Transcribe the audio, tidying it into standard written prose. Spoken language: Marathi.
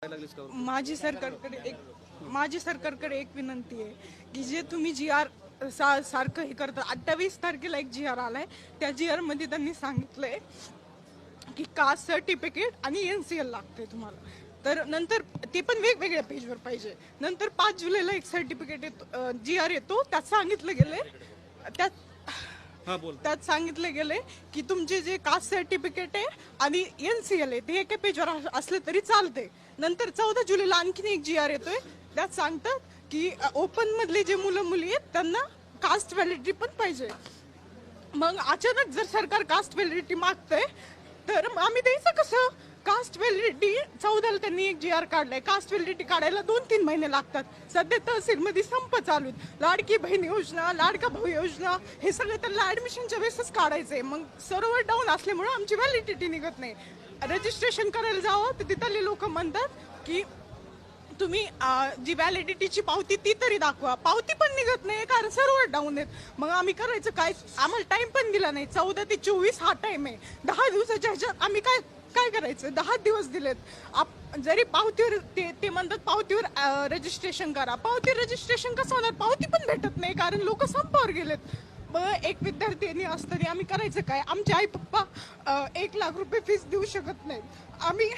माझी सरकारकडे एक विनंती आहे की जे तुम्ही जी आर सारखं हे करता 28 तारखेला एक जी आर आलाय त्या जी आर मध्ये त्यांनी सांगितलंय की कास्ट सर्टिफिकेट आणि NCL लागते तुम्हाला तर नंतर ते पण वेगवेगळ्या पेजवर पाहिजे नंतर 5 जुलैला एक सर्टिफिकेट येतो जी आर येतो त्यात सांगितलं गेलंय त्यात सांगितलं गेलंय की तुमचे जे कास्ट सर्टिफिकेट आहे आणि NCL आहे ते एका पेजवर असले तरी चालते नंतर 14 जुलैला आणखीन एक जी आर येतोय त्यात सांगतात की ओपन मधले जे मुलं मुली आहेत त्यांना कास्ट व्हॅलिडिटी पण पाहिजे मग अचानक जर सरकार कास्ट व्हॅलिडिटी मागतंय तर आम्ही द्यायचं कसं कास्ट व्हॅलिडिटी 14ला त्यांनी एक जी आर काढलाय कास्ट व्हॅलिडिटी काढायला 2-3 महिने लागतात सध्या तहसीलमध्ये संप चालू आहेत लाडकी बहीण योजना लाडका भाऊ योजना हे सगळे त्यांना ऍडमिशनच्या वेळेसच काढायचंय मग सर्व्हर डाऊन असल्यामुळे आमची व्हॅलिडिटी निघत नाही रजिस्ट्रेशन करायला जावं तर तिथले लोक म्हणतात की तुम्ही जी व्हॅलिडिटीची पावती ती तरी दाखवा पावती पण निघत नाही कारण सर्व्हर डाऊन आहेत मग आम्ही करायचं काय आम्हाला टाइम पण दिला नाही 14 ते 24 हा टाइम आहे 10 दिवसाच्या ह्याच्यात आम्ही काय करायचं 10 दिवस दिलेत जरी पावतीवर ते म्हणतात पावतीवर रजिस्ट्रेशन करा पावती रजिस्ट्रेशन कसं होणार पावती पण भेटत नाही कारण लोक संपावर गेलेत मग एक विद्यार्थी असताना आम्ही करायचं काय आमचे आई पप्पा 1 लाख रुपये फीस देऊ शकत नाहीत आम्ही